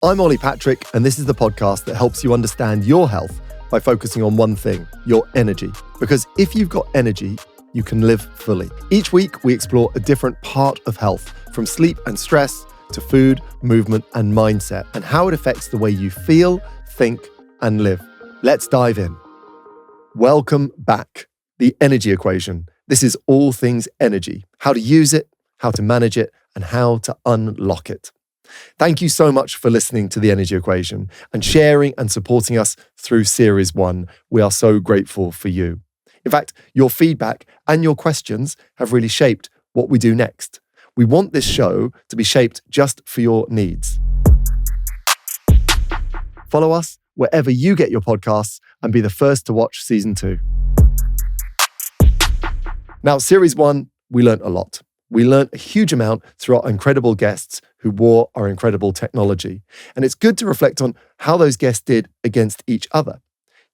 I'm Oli Patrick, and this is the podcast that helps you understand your health by focusing on one thing, your energy. Because if you've got energy, you can live fully. Each week, we explore a different part of health, from sleep and stress to food, movement, and mindset, and how it affects the way you feel, think, and live. Let's dive in. Welcome back. The energy equation. This is all things energy, how to use it, how to manage it, and how to unlock it. Thank you so much for listening to The Energy Equation and sharing and supporting us through Series 1. We are so grateful for you. In fact, your feedback and your questions have really shaped what we do next. We want this show to be shaped just for your needs. Follow us wherever you get your podcasts and be the first to watch Season 2. Now, Series 1, we learnt a lot. We learnt a huge amount through our incredible guests who wore our incredible technology. And it's good to reflect on how those guests did against each other.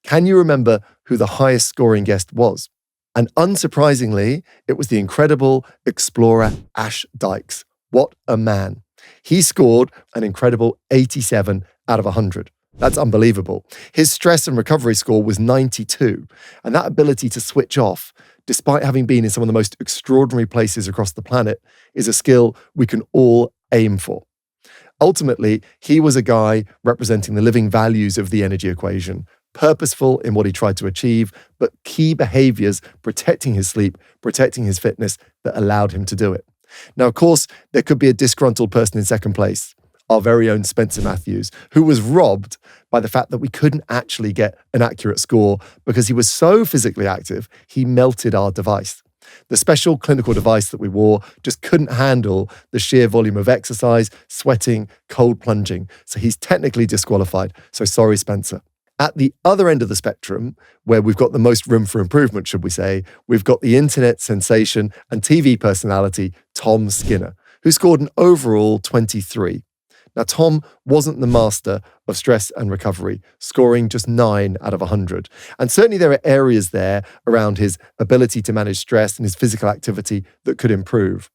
Can you remember who the highest scoring guest was? And unsurprisingly, it was the incredible explorer Ash Dykes. What a man. He scored an incredible 87 out of 100. That's unbelievable. His stress and recovery score was 92. And that ability to switch off, despite having been in some of the most extraordinary places across the planet, is a skill we can all aim for. Ultimately, he was a guy representing the living values of the energy equation, purposeful in what he tried to achieve, but key behaviors protecting his sleep, protecting his fitness that allowed him to do it. Now, of course, there could be a disgruntled person in second place, our very own Spencer Matthews, who was robbed by the fact that we couldn't actually get an accurate score because he was so physically active, he melted our device. The special clinical device that we wore just couldn't handle the sheer volume of exercise, sweating, cold plunging. So he's technically disqualified. So sorry, Spencer. At the other end of the spectrum, where we've got the most room for improvement, should we say, we've got the internet sensation and TV personality, Tom Skinner, who scored an overall 23. Now, Tom wasn't the master of stress and recovery, scoring just 9 out of 100. And certainly there are areas there around his ability to manage stress and his physical activity that could improve.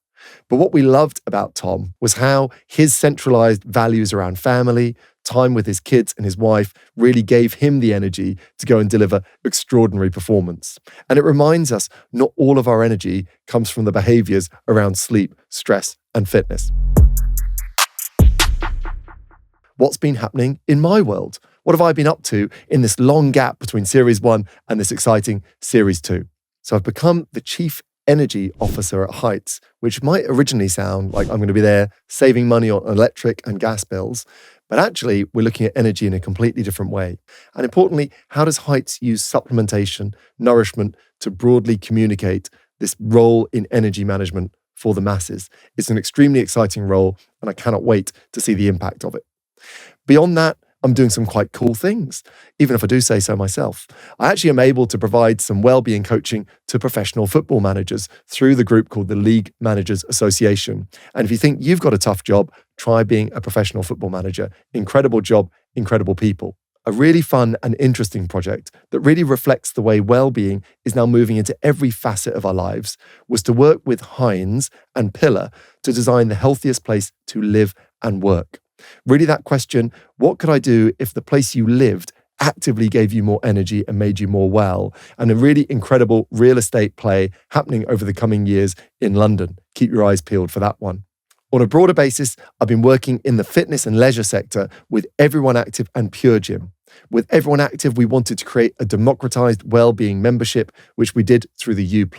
But what we loved about Tom was how his centralized values around family, time with his kids and his wife really gave him the energy to go and deliver extraordinary performance. And it reminds us not all of our energy comes from the behaviors around sleep, stress, and fitness. What's been happening in my world? What have I been up to in this long gap between Series 1 and this exciting Series 2? So I've become the Chief Energy Officer at Heights, which might originally sound like I'm going to be there saving money on electric and gas bills. But actually, we're looking at energy in a completely different way. And importantly, how does Heights use supplementation, nourishment to broadly communicate this role in energy management for the masses? It's an extremely exciting role, and I cannot wait to see the impact of it. Beyond that, I'm doing some quite cool things, even if I do say so myself. I actually am able to provide some wellbeing coaching to professional football managers through the group called the League Managers Association. And if you think you've got a tough job, try being a professional football manager. Incredible job, incredible people. A really fun and interesting project that really reflects the way wellbeing is now moving into every facet of our lives was to work with Heinz and Pillar to design the healthiest place to live and work. Really that question, what could I do if the place you lived actively gave you more energy and made you more well? And a really incredible real estate play happening over the coming years in London. Keep your eyes peeled for that one. On a broader basis, I've been working in the fitness and leisure sector with Everyone Active and Pure Gym. With Everyone Active, we wanted to create a democratized wellbeing membership, which we did through the U+,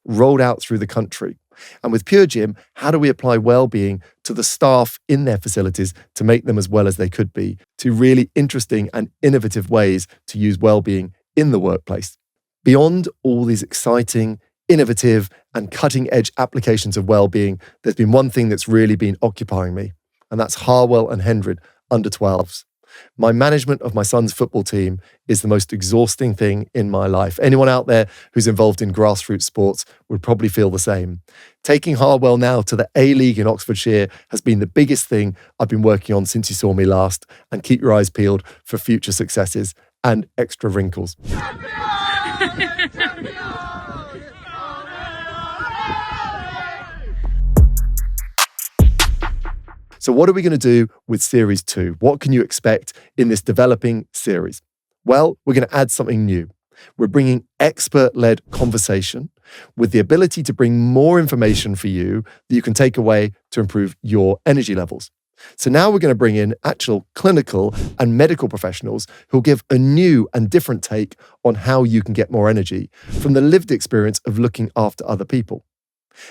rolled out through the country. And with Pure Gym, how do we apply well-being to the staff in their facilities to make them as well as they could be? Two really interesting and innovative ways to use well-being in the workplace. Beyond all these exciting, innovative, and cutting-edge applications of well-being, there's been one thing that's really been occupying me, and that's Harwell and Hendred under 12s. My management of my son's football team is the most exhausting thing in my life. Anyone out there who's involved in grassroots sports would probably feel the same. Taking Harwell now to the A-League in Oxfordshire has been the biggest thing I've been working on since you saw me last, and keep your eyes peeled for future successes and extra wrinkles. So what are we going to do with Series 2? What can you expect in this developing series? Well, we're going to add something new. We're bringing expert-led conversation with the ability to bring more information for you that you can take away to improve your energy levels. So now we're going to bring in actual clinical and medical professionals who'll give a new and different take on how you can get more energy from the lived experience of looking after other people.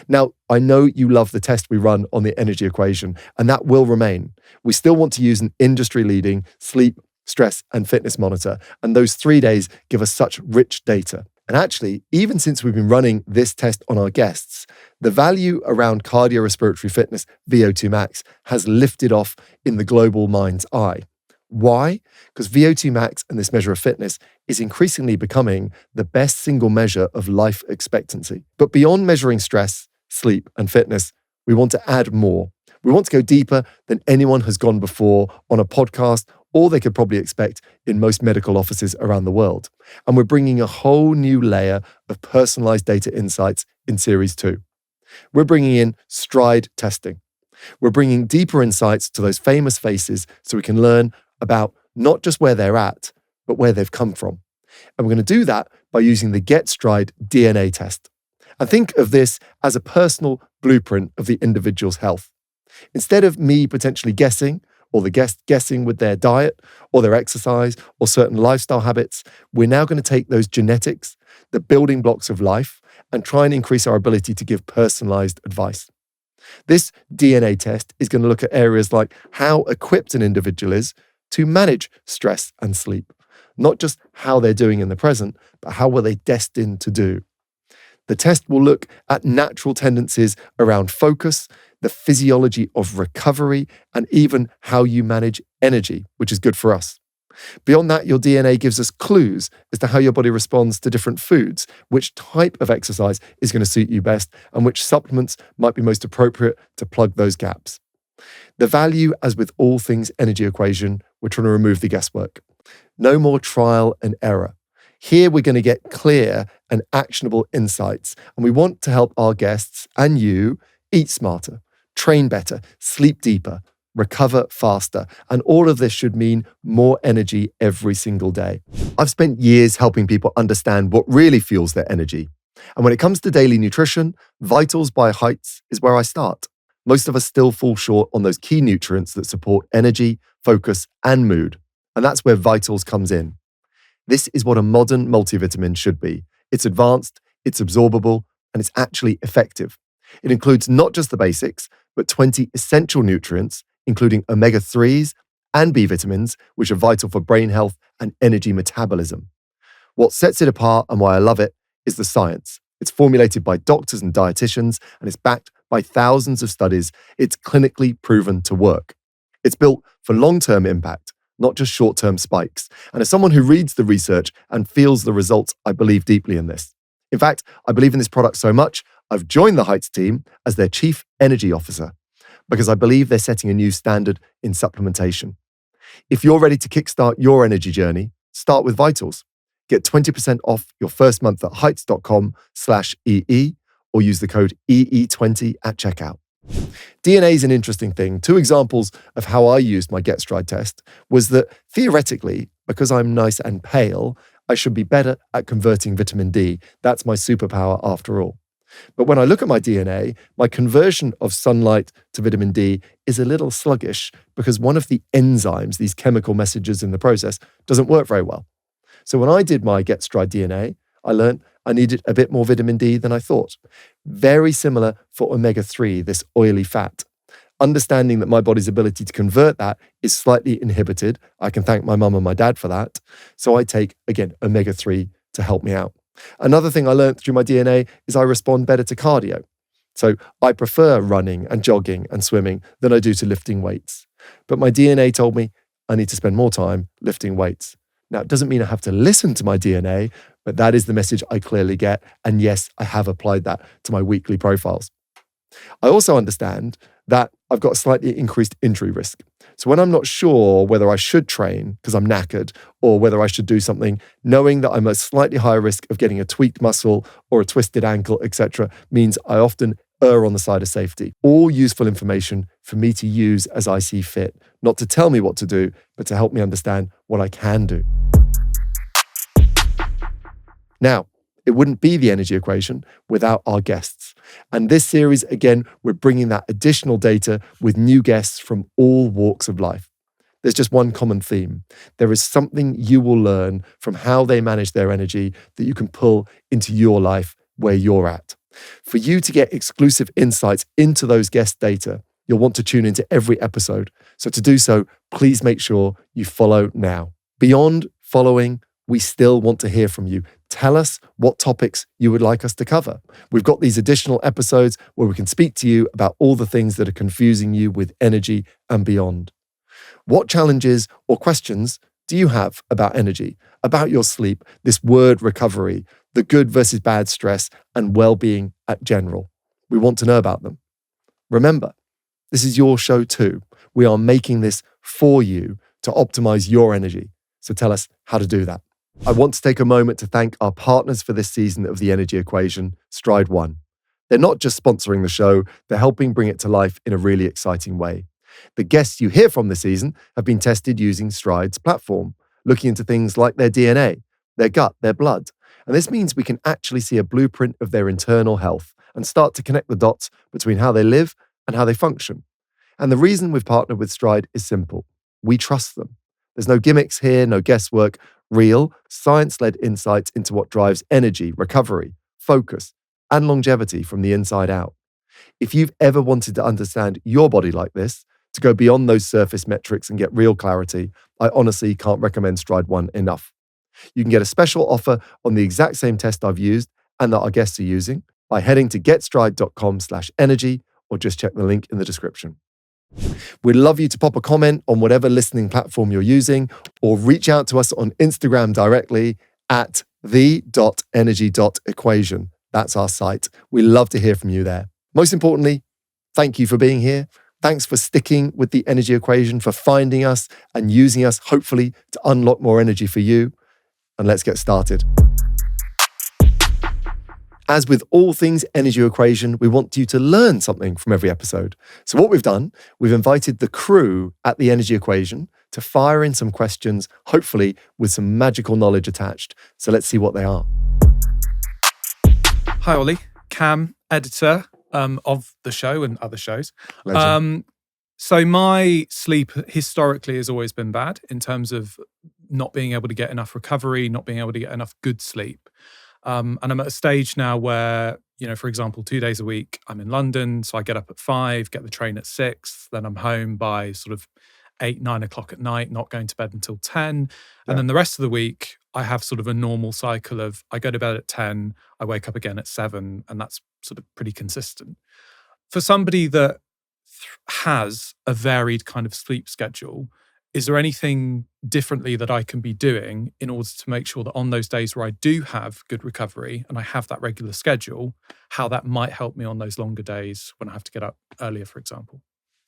Now, I know you love the test we run on the energy equation, and that will remain. We still want to use an industry-leading sleep, stress, and fitness monitor, and those 3 days give us such rich data. And actually, even since we've been running this test on our guests, the value around cardiorespiratory fitness, VO2 max, has lifted off in the global mind's eye. Why? Because VO2 max and this measure of fitness is increasingly becoming the best single measure of life expectancy. But beyond measuring stress, sleep, and fitness, we want to add more. We want to go deeper than anyone has gone before on a podcast, or they could probably expect in most medical offices around the world. And we're bringing a whole new layer of personalized data insights in Series 2. We're bringing in stride testing. We're bringing deeper insights to those famous faces so we can learn about not just where they're at, but where they've come from. And we're going to do that by using the Get Stride DNA test. And think of this as a personal blueprint of the individual's health. Instead of me potentially guessing, or the guest guessing with their diet, or their exercise, or certain lifestyle habits, we're now going to take those genetics, the building blocks of life, and try and increase our ability to give personalized advice. This DNA test is going to look at areas like how equipped an individual is to manage stress and sleep, not just how they're doing in the present, but how were they destined to do. The test will look at natural tendencies around focus, the physiology of recovery, and even how you manage energy, which is good for us. Beyond that, your DNA gives us clues as to how your body responds to different foods, which type of exercise is going to suit you best, and which supplements might be most appropriate to plug those gaps. The value, as with all things energy equation, we're trying to remove the guesswork. No more trial and error. Here we're going to get clear and actionable insights, and we want to help our guests and you eat smarter, train better, sleep deeper, recover faster, and all of this should mean more energy every single day. I've spent years helping people understand what really fuels their energy. And when it comes to daily nutrition, Vitals by Heights is where I start. Most of us still fall short on those key nutrients that support energy, focus, and mood. And that's where Vitals comes in. This is what a modern multivitamin should be. It's advanced, it's absorbable, and it's actually effective. It includes not just the basics, but 20 essential nutrients, including omega-3s and B vitamins, which are vital for brain health and energy metabolism. What sets it apart and why I love it is the science. It's formulated by doctors and dietitians, and it's backed by thousands of studies. It's clinically proven to work. It's built for long-term impact, not just short-term spikes. And as someone who reads the research and feels the results, I believe deeply in this. In fact, I believe in this product so much, I've joined the Heights team as their Chief Energy Officer because I believe they're setting a new standard in supplementation. If you're ready to kickstart your energy journey, start with Vitals. Get 20% off your first month at heights.com/EE or use the code EE20 at checkout. DNA is an interesting thing. 2 examples of how I used my Get Stride test was that theoretically, because I'm nice and pale, I should be better at converting vitamin D. That's my superpower after all. But when I look at my DNA, my conversion of sunlight to vitamin D is a little sluggish because one of the enzymes, these chemical messages in the process, doesn't work very well. So when I did my Get Stride DNA, I learned I needed a bit more vitamin D than I thought. Very similar for omega-3, this oily fat. Understanding that my body's ability to convert that is slightly inhibited. I can thank my mum and my dad for that. So I take, again, omega-3 to help me out. Another thing I learned through my DNA is I respond better to cardio. So I prefer running and jogging and swimming than I do to lifting weights. But my DNA told me I need to spend more time lifting weights. Now, it doesn't mean I have to listen to my DNA, but that is the message I clearly get. And yes, I have applied that to my weekly profiles. I also understand that I've got a slightly increased injury risk. So when I'm not sure whether I should train because I'm knackered or whether I should do something, knowing that I'm at slightly higher risk of getting a tweaked muscle or a twisted ankle, etc., means I often err on the side of safety. All useful information for me to use as I see fit, not to tell me what to do, but to help me understand what I can do. Now, it wouldn't be the energy equation without our guests. And this series, again, we're bringing that additional data with new guests from all walks of life. There's just one common theme. There is something you will learn from how they manage their energy that you can pull into your life where you're at. For you to get exclusive insights into those guest data, you'll want to tune into every episode. So to do so, please make sure you follow now. Beyond following, we still want to hear from you. Tell us what topics you would like us to cover. We've got these additional episodes where we can speak to you about all the things that are confusing you with energy and beyond. What challenges or questions do you have about energy, about your sleep, this word recovery, the good versus bad stress, and well-being at general? We want to know about them. Remember, this is your show too. We are making this for you to optimize your energy. So tell us how to do that. I want to take a moment to thank our partners for this season of The Energy Equation, Stride One. They're not just sponsoring the show, they're helping bring it to life in a really exciting way. The guests you hear from this season have been tested using Stride's platform, looking into things like their DNA, their gut, their blood. And this means we can actually see a blueprint of their internal health and start to connect the dots between how they live and how they function. And the reason we've partnered with Stride is simple. We trust them. There's no gimmicks here, no guesswork, real, science-led insights into what drives energy, recovery, focus, and longevity from the inside out. If you've ever wanted to understand your body like this, to go beyond those surface metrics and get real clarity, I honestly can't recommend Stride One enough. You can get a special offer on the exact same test I've used and that our guests are using by heading to getstride.com/energy or just check the link in the description. We'd love you to pop a comment on whatever listening platform you're using or reach out to us on Instagram directly at the.energy.equation. That's our site. We love to hear from you there. Most importantly, thank you for being here. Thanks for sticking with the energy equation, for finding us and using us, hopefully, to unlock more energy for you. And let's get started. As with all things energy equation, we want you to learn something from every episode. So what we've done, we've invited the crew at the energy equation to fire in some questions, hopefully with some magical knowledge attached. So let's see what they are. Hi, Oli. Cam, editor of the show and other shows. So my sleep historically has always been bad in terms of not being able to get enough recovery, not being able to get enough good sleep. And I'm at a stage now where, for example, 2 days a week, I'm in London. So I get up at 5, get the train at 6, then I'm home by sort of 8, 9 o'clock at night, not going to bed until 10. And then the rest of the week, I have sort of a normal cycle of I go to bed at 10, I wake up again at 7, and that's sort of pretty consistent. For somebody that has a varied kind of sleep schedule, is there anything differently that I can be doing in order to make sure that on those days where I do have good recovery and I have that regular schedule, how that might help me on those longer days when I have to get up earlier, for example?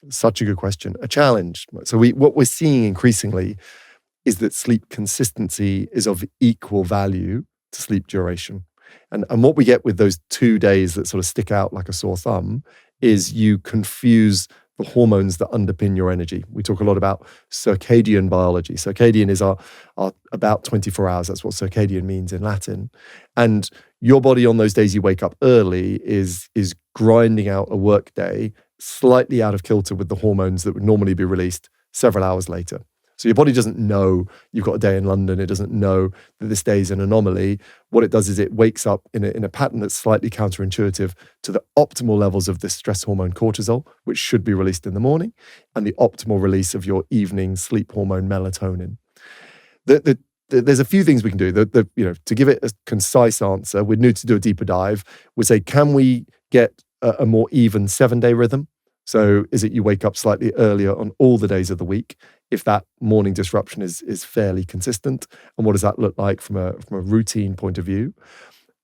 Such a good question. A challenge. So what we're seeing increasingly is that sleep consistency is of equal value to sleep duration. And what we get with those 2 days that sort of stick out like a sore thumb is you confuse the hormones that underpin your energy. We talk a lot about circadian biology. Circadian is our about 24 hours. That's what circadian means in Latin. And your body on those days you wake up early is grinding out a work day slightly out of kilter with the hormones that would normally be released several hours later. So your body doesn't know you've got a day in London. It doesn't know that this day is an anomaly. What it does is it wakes up in a pattern that's slightly counterintuitive to the optimal levels of this stress hormone cortisol, which should be released in the morning, and the optimal release of your evening sleep hormone melatonin. There's a few things we can do. To give it a concise answer, we'd need to do a deeper dive. We'd say, can we get a more even 7-day rhythm? So is it you wake up slightly earlier on all the days of the week if that morning disruption is fairly consistent? And what does that look like from a routine point of view?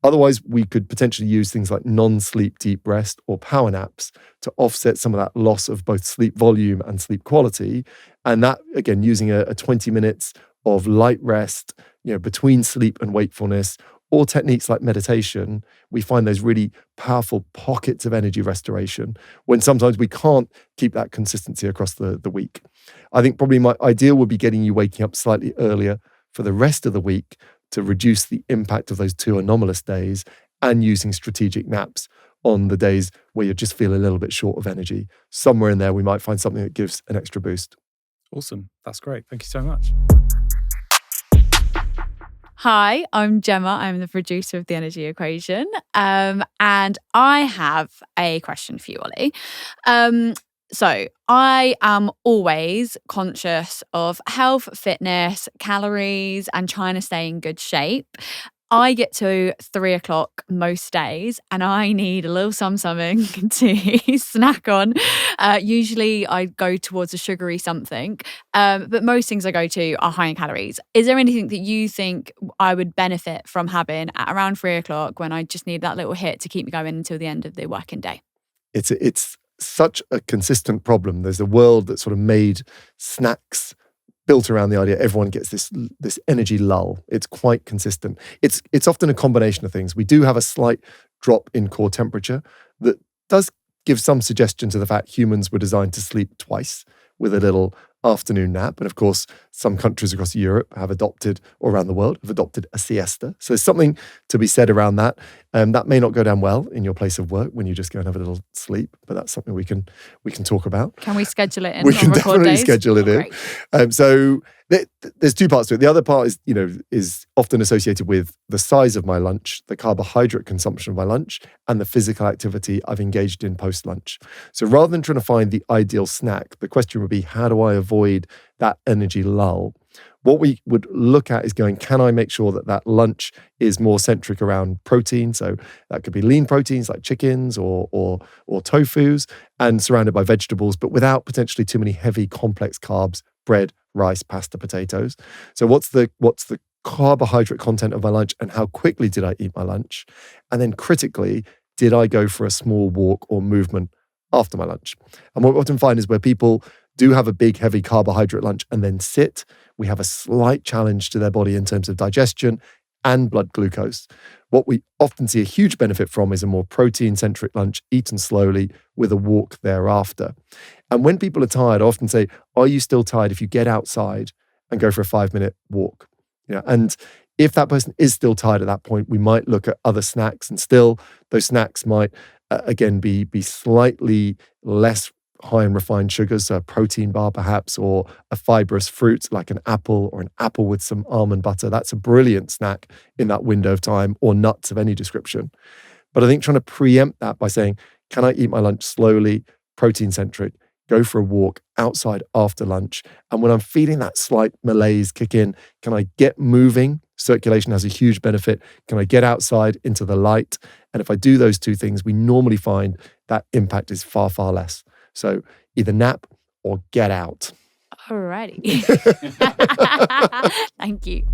Otherwise, we could potentially use things like non-sleep deep rest or power naps to offset some of that loss of both sleep volume and sleep quality. And that, again, using a 20 minutes of light rest, between sleep and wakefulness, or techniques like meditation, we find those really powerful pockets of energy restoration when sometimes we can't keep that consistency across the week. I think probably my ideal would be getting you waking up slightly earlier for the rest of the week to reduce the impact of those 2 anomalous days, and using strategic naps on the days where you just feel a little bit short of energy. Somewhere in there, we might find something that gives an extra boost. Awesome. That's great. Thank you so much. Hi, I'm Gemma. I'm the producer of The Energy Equation. And I have a question for you, Oli. So I am always conscious of health, fitness, calories, and trying to stay in good shape. I get to 3 o'clock most days and I need a little something to snack on. Usually I go towards a sugary something, but most things I go to are high in calories. Is there anything that you think I would benefit from having at around 3 o'clock when I just need that little hit to keep me going until the end of the working day? It's such a consistent problem. There's a world that sort of made snacks built around the idea everyone gets this energy lull. It's quite consistent. It's often a combination of things. We do have a slight drop in core temperature that does give some suggestion to the fact humans were designed to sleep twice with a little afternoon nap. And of course, some countries across Europe have adopted, or around the world, have adopted a siesta. So there's something to be said around that. That may not go down well in your place of work when you just go and have a little sleep, but that's something we can talk about. Can we schedule it in? We can definitely schedule it in. So there's 2 parts to it. The other part is often associated with the size of my lunch, the carbohydrate consumption of my lunch, and the physical activity I've engaged in post-lunch. So rather than trying to find the ideal snack, the question would be, how do I avoid that energy lull? What we would look at is going, can I make sure that lunch is more centric around protein? So that could be lean proteins like chickens or tofus, and surrounded by vegetables, but without potentially too many heavy, complex carbs, bread, rice, pasta, potatoes. So what's the carbohydrate content of my lunch, and how quickly did I eat my lunch? And then critically, did I go for a small walk or movement after my lunch? And what we often find is where people do have a big, heavy carbohydrate lunch and then sit, we have a slight challenge to their body in terms of digestion and blood glucose. What we often see a huge benefit from is a more protein-centric lunch, eaten slowly with a walk thereafter. And when people are tired, I often say, are you still tired if you get outside and go for a 5-minute walk? And if that person is still tired at that point, we might look at other snacks, and still those snacks might, again, be slightly less high in refined sugars, so a protein bar perhaps, or a fibrous fruit like an apple, or an apple with some almond butter. That's a brilliant snack in that window of time, or nuts of any description. But I think trying to preempt that by saying, can I eat my lunch slowly, protein-centric, go for a walk outside after lunch, and when I'm feeling that slight malaise kick in, can I get moving? Circulation has a huge benefit. Can I get outside into the light? And if I do those 2 things, we normally find that impact is far, far less. So either nap or get out. Alrighty. Thank you.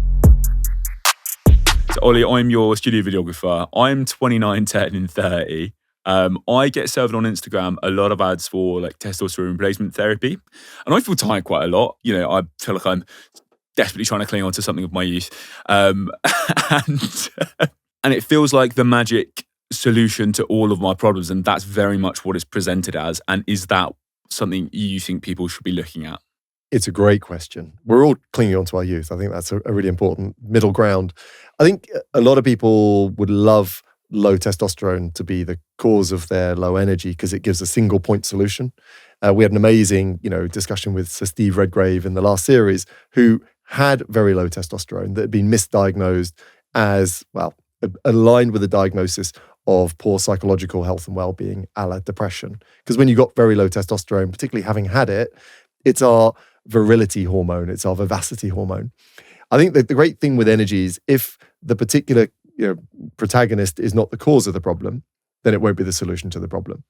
So Oli, I'm your studio videographer. I'm 29, turning 30. I get served on Instagram a lot of ads for like testosterone replacement therapy. And I feel tired quite a lot. I feel like I'm desperately trying to cling on to something of my youth. And it feels like the magic solution to all of my problems, and that's very much what it's presented as. And is that something you think people should be looking at? It's a great question. We're all clinging on to our youth. I think that's a really important middle ground. I think a lot of people would love low testosterone to be the cause of their low energy because it gives a single point solution. We had an amazing discussion with Sir Steve Redgrave in the last series, who had very low testosterone that had been misdiagnosed as, well, aligned with the diagnosis of poor psychological health and well-being, a la depression. Because when you got very low testosterone, particularly having had it, it's our virility hormone, it's our vivacity hormone. I think that the great thing with energy is if the particular protagonist is not the cause of the problem, then it won't be the solution to the problem.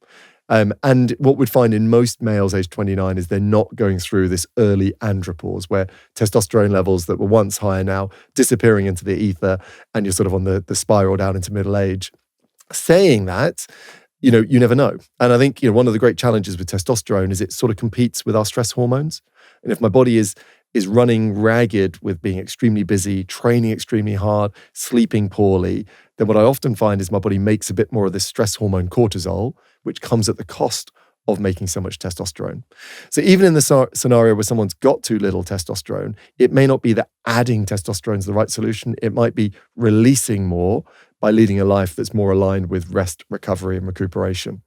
And what we'd find in most males aged 29 is they're not going through this early andropause where testosterone levels that were once high are now disappearing into the ether, and you're sort of on the spiral down into middle age. Saying that, you never know. And I think one of the great challenges with testosterone is it sort of competes with our stress hormones. And if my body is is running ragged with being extremely busy, training extremely hard, sleeping poorly, then what I often find is my body makes a bit more of this stress hormone cortisol, which comes at the cost of making so much testosterone. So even in the scenario where someone's got too little testosterone, it may not be that adding testosterone is the right solution. It might be releasing more by leading a life that's more aligned with rest, recovery, and recuperation.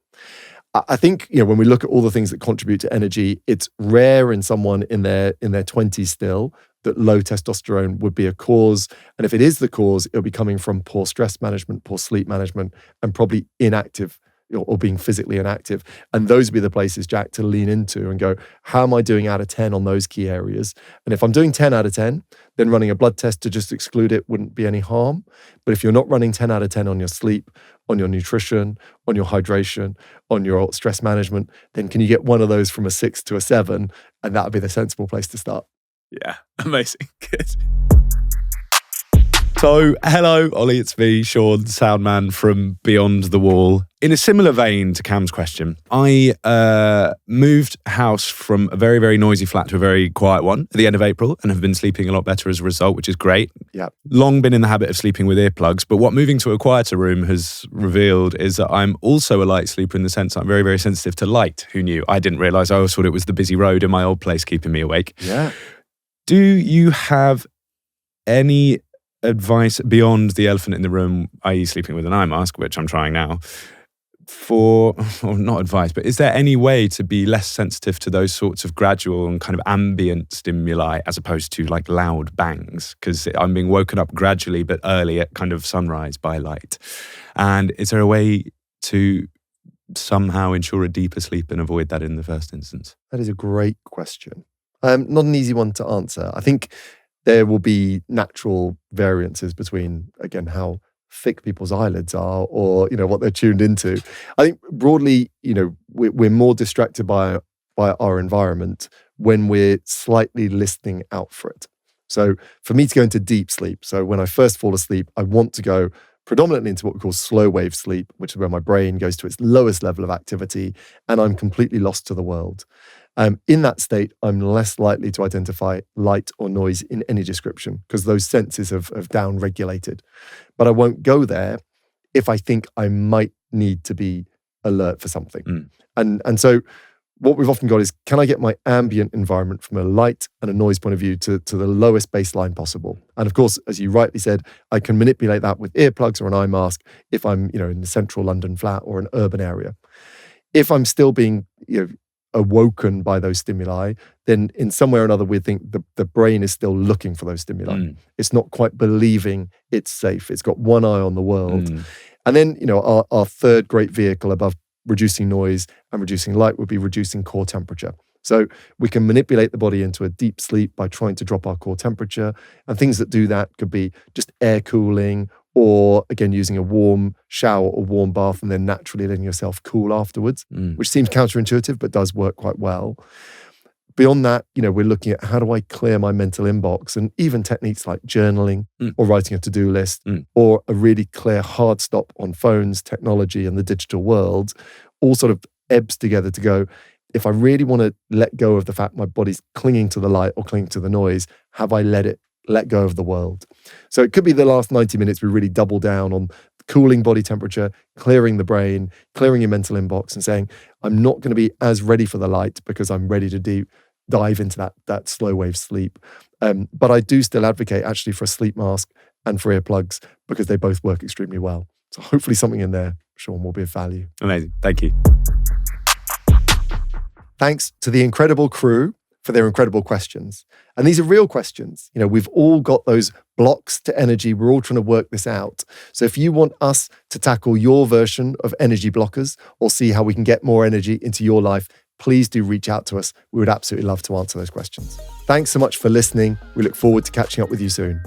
I think, when we look at all the things that contribute to energy, it's rare in someone in their 20s still that low testosterone would be a cause. And if it is the cause, it'll be coming from poor stress management, poor sleep management, and probably inactive or being physically inactive. And those would be the places, Jack, to lean into and go, how am I doing out of 10 on those key areas? And if I'm doing 10 out of 10, then running a blood test to just exclude it wouldn't be any harm. But if you're not running 10 out of 10 on your sleep, on your nutrition, on your hydration, on your stress management, then can you get one of those from a 6 to a 7? And that would be the sensible place to start. Yeah, amazing. Good. So, hello, Ollie, it's me, Sean, sound man from Beyond the Wall. In a similar vein to Cam's question, I moved house from a very, very noisy flat to a very quiet one at the end of April and have been sleeping a lot better as a result, which is great. Yeah. Long been in the habit of sleeping with earplugs, but what moving to a quieter room has revealed is that I'm also a light sleeper in the sense I'm very, very sensitive to light. Who knew? I didn't realise. I always thought it was the busy road in my old place keeping me awake. Yeah. Do you have any advice beyond the elephant in the room, i.e. sleeping with an eye mask, which I'm trying now, or not advice, but is there any way to be less sensitive to those sorts of gradual and kind of ambient stimuli as opposed to like loud bangs? Because I'm being woken up gradually but early at kind of sunrise by light. And is there a way to somehow ensure a deeper sleep and avoid that in the first instance? That is a great question. Not an easy one to answer. I think there will be natural variances between, again, how thick people's eyelids are or, what they're tuned into. I think broadly, we're more distracted by our environment when we're slightly listening out for it. So for me to go into deep sleep, so when I first fall asleep, I want to go predominantly into what we call slow wave sleep, which is where my brain goes to its lowest level of activity and I'm completely lost to the world. In that state, I'm less likely to identify light or noise in any description because those senses have down-regulated. But I won't go there if I think I might need to be alert for something. And so what we've often got is, can I get my ambient environment from a light and a noise point of view to the lowest baseline possible? And of course, as you rightly said, I can manipulate that with earplugs or an eye mask if I'm in the central London flat or an urban area. If I'm still being awoken by those stimuli, then in some way or another we think the brain is still looking for those stimuli. It's not quite believing it's safe. It's got one eye on the world. And then our third great vehicle above reducing noise and reducing light would be reducing core temperature. So we can manipulate the body into a deep sleep by trying to drop our core temperature, and things that do that could be just air cooling, or again, using a warm shower or warm bath and then naturally letting yourself cool afterwards, which seems counterintuitive, but does work quite well. Beyond that, we're looking at how do I clear my mental inbox, and even techniques like journaling or writing a to-do list or a really clear hard stop on phones, technology, and the digital world all sort of ebbs together to go, if I really want to let go of the fact my body's clinging to the light or clinging to the noise, have I let go of the world? So it could be the last 90 minutes we really double down on cooling body temperature, clearing the brain, clearing your mental inbox, and saying, I'm not going to be as ready for the light because I'm ready to dive into that slow wave sleep. But I do still advocate actually for a sleep mask and for earplugs because they both work extremely well. So hopefully something in there, Sean, will be of value. Amazing. Thank you. Thanks to the incredible crew for their incredible questions. And these are real questions. We've all got those blocks to energy. We're all trying to work this out. So if you want us to tackle your version of energy blockers or see how we can get more energy into your life, please do reach out to us. We would absolutely love to answer those questions. Thanks so much for listening. We look forward to catching up with you soon.